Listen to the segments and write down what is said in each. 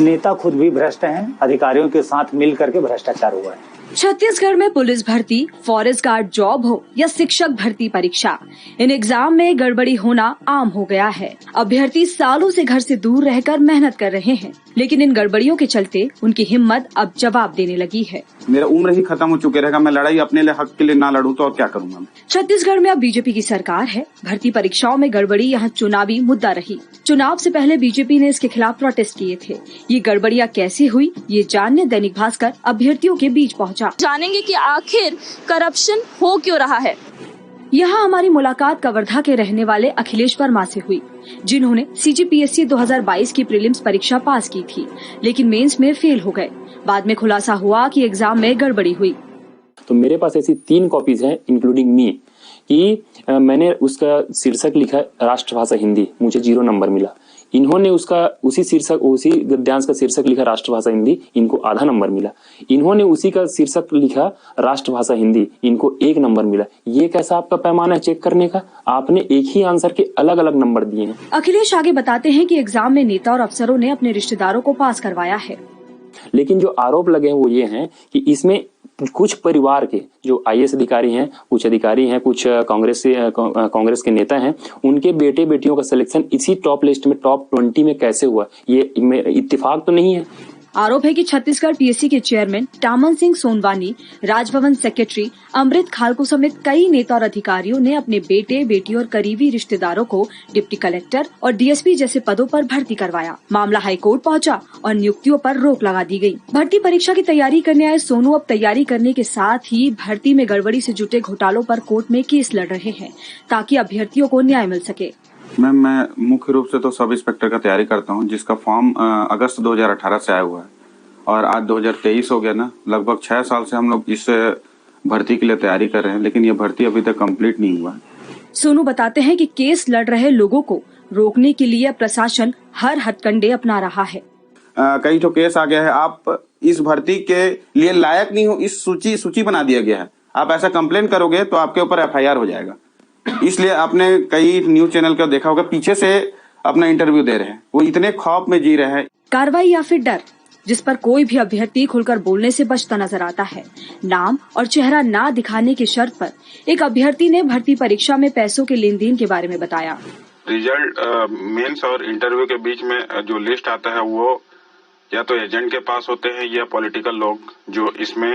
नेता खुद भी भ्रष्ट हैं, अधिकारियों के साथ मिल करके भ्रष्टाचार हुआ है। छत्तीसगढ़ में पुलिस भर्ती, फॉरेस्ट गार्ड जॉब हो या शिक्षक भर्ती परीक्षा, इन एग्जाम में गड़बड़ी होना आम हो गया है। अभ्यर्थी सालों से घर से दूर रहकर मेहनत कर रहे हैं, लेकिन इन गड़बड़ियों के चलते उनकी हिम्मत अब जवाब देने लगी है। मेरा उम्र ही खत्म हो चुके रहेगा, मैं लड़ाई अपने लिए हक के लिए ना लड़ूं तो और क्या करूंगा मैं। छत्तीसगढ़ में अब बीजेपी की सरकार है। भर्ती परीक्षाओं में गड़बड़ी यहाँ चुनावी मुद्दा रही। चुनाव से पहले बीजेपी ने इसके खिलाफ प्रोटेस्ट किए थे। ये गड़बड़ियाँ कैसे हुई, ये जानने दैनिक भास्कर अभ्यर्थियों के बीच पहुँचा। जानेंगे कि आखिर करप्शन हो क्यों रहा है। यहाँ हमारी मुलाकात कवर्धा के रहने वाले अखिलेश वर्मा से हुई, जिन्होंने CGPSC 2022 की प्रीलिम्स परीक्षा पास की थी, लेकिन मेंस में फेल हो गए। बाद में खुलासा हुआ कि एग्जाम में गड़बड़ी हुई। तो मेरे पास ऐसी 3 कॉपीज हैं इंक्लूडिंग मी कि मैंने उसका शीर्षक लिखा राष्ट्रभाषा हिंदी, मुझे 0 नंबर मिला। इन्होंने उसी गद्यांश का शीर्षक लिखा राष्ट्रभाषा हिंदी, इनको आधा नंबर मिला। इन्होंने उसी का शीर्षक लिखा राष्ट्रभाषा हिंदी, इनको 1 नंबर मिला। ये कैसा आपका पैमाना है चेक करने का? आपने एक ही आंसर के अलग अलग नंबर दिए हैं। अखिलेश आगे बताते हैं कि एग्जाम में नेता और अफसरों ने अपने रिश्तेदारों को पास करवाया है, लेकिन जो आरोप लगे हैं वो ये हैं कि इसमें कुछ परिवार के जो IAS अधिकारी हैं, कुछ अधिकारी हैं, कुछ कांग्रेस के नेता हैं, उनके बेटे बेटियों का सिलेक्शन इसी टॉप लिस्ट में टॉप 20 में कैसे हुआ, ये इत्तेफाक तो नहीं है। आरोप है कि छत्तीसगढ़ PSC के चेयरमैन टामन सिंह सोनवानी, राजभवन सेक्रेटरी अमृत खालको समेत कई नेता और अधिकारियों ने अपने बेटे बेटी और करीबी रिश्तेदारों को डिप्टी कलेक्टर और DSP जैसे पदों पर भर्ती करवाया। मामला हाईकोर्ट पहुंचा और नियुक्तियों पर रोक लगा दी गई। भर्ती परीक्षा की तैयारी करने आए सोनू अब तैयारी करने के साथ ही भर्ती में गड़बड़ी से जुटे घोटालों पर कोर्ट में केस लड़ रहे हैं, ताकि अभ्यर्थियों को न्याय मिल सके। मैं मुख्य रूप से तो सब इंस्पेक्टर का तैयारी करता हूं, जिसका फॉर्म अगस्त 2018 से आया हुआ है और आज 2023 हो गया ना। लगभग 6 साल से हम लोग इस भर्ती के लिए तैयारी कर रहे हैं, लेकिन ये भर्ती अभी तक कंप्लीट नहीं हुआ है। सोनू बताते हैं कि केस लड़ रहे लोगों को रोकने के लिए प्रशासन हर हथकंडे अपना रहा है। कई तो केस आ गया है, आप इस भर्ती के लिए लायक नहीं हो, इस सूची बना दिया गया है। आप ऐसा कंप्लेन करोगे तो आपके ऊपर FIR हो जाएगा। इसलिए आपने कई न्यूज चैनल का देखा होगा, पीछे से अपना इंटरव्यू दे रहे हैं, वो इतने खौफ में जी रहे हैं। कार्रवाई या फिर डर, जिस पर कोई भी अभ्यर्थी खुलकर बोलने से बचता नजर आता है। नाम और चेहरा ना दिखाने की शर्त पर एक अभ्यर्थी ने भर्ती परीक्षा में पैसों के लेन देन के बारे में बताया। रिजल्ट मेंस और इंटरव्यू के बीच में जो लिस्ट आता है वो या तो एजेंट के पास होते हैं या पॉलिटिकल लोग जो इसमें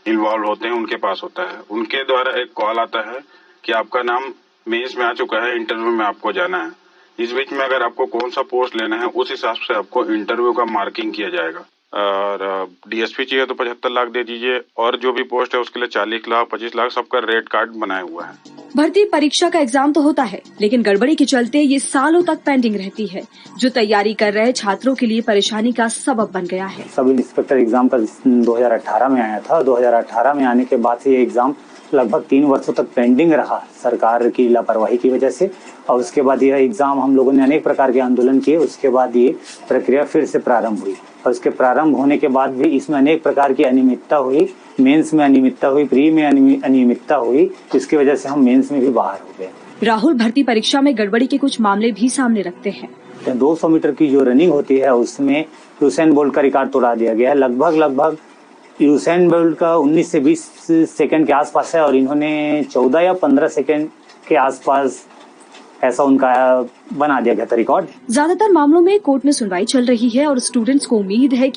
इन्वॉल्व होते हैं उनके पास होता है। उनके द्वारा एक कॉल आता है कि आपका नाम मेंस में आ चुका है, इंटरव्यू में आपको जाना है। इस बीच में अगर आपको कौन सा पोस्ट लेना है उस हिसाब से आपको इंटरव्यू का मार्किंग किया जाएगा। और DSP चाहिए तो 75 लाख दे दीजिए, और जो भी पोस्ट है उसके लिए 40 लाख 25 लाख सबका रेट कार्ड बनाया हुआ है। भर्ती परीक्षा का एग्जाम तो होता है, लेकिन गड़बड़ी के चलते ये सालों तक पेंडिंग रहती है, जो तैयारी कर रहे छात्रों के लिए परेशानी का सबब बन गया है। सब इंस्पेक्टर एग्जाम का 2018 में आया था। 2018 में आने के बाद से ये एग्जाम लगभग 3 वर्षों तक पेंडिंग रहा सरकार की लापरवाही की वजह से, और उसके बाद यह एग्जाम हम लोगों ने अनेक प्रकार के आंदोलन किए। उसके बाद ये प्रक्रिया फिर से प्रारंभ हुई, और उसके प्रारंभ होने के बाद भी इसमें अनेक प्रकार की अनियमितता हुई। मेंस में अनियमितता हुई, प्री में अनियमितता हुई, जिसकी वजह से हम मेंस में भी बाहर हो गए। राहुल भर्ती परीक्षा में गड़बड़ी के कुछ मामले भी सामने रखते हैं। 200 मीटर की जो रनिंग होती है उसमें यूसेन बोल्ट का रिकॉर्ड तोड़ा दिया गया है। लगभग यूसेन बोल्ट का 19 से 20 सेकंड के आसपास है, और इन्होंने 14 या 15 सेकंड के आसपास ऐसा उनका बना दिया गया था रिकॉर्ड। ज्यादातर मामलों में कोर्ट में सुनवाई चल रही है और स्टूडेंट्स को उम्मीद है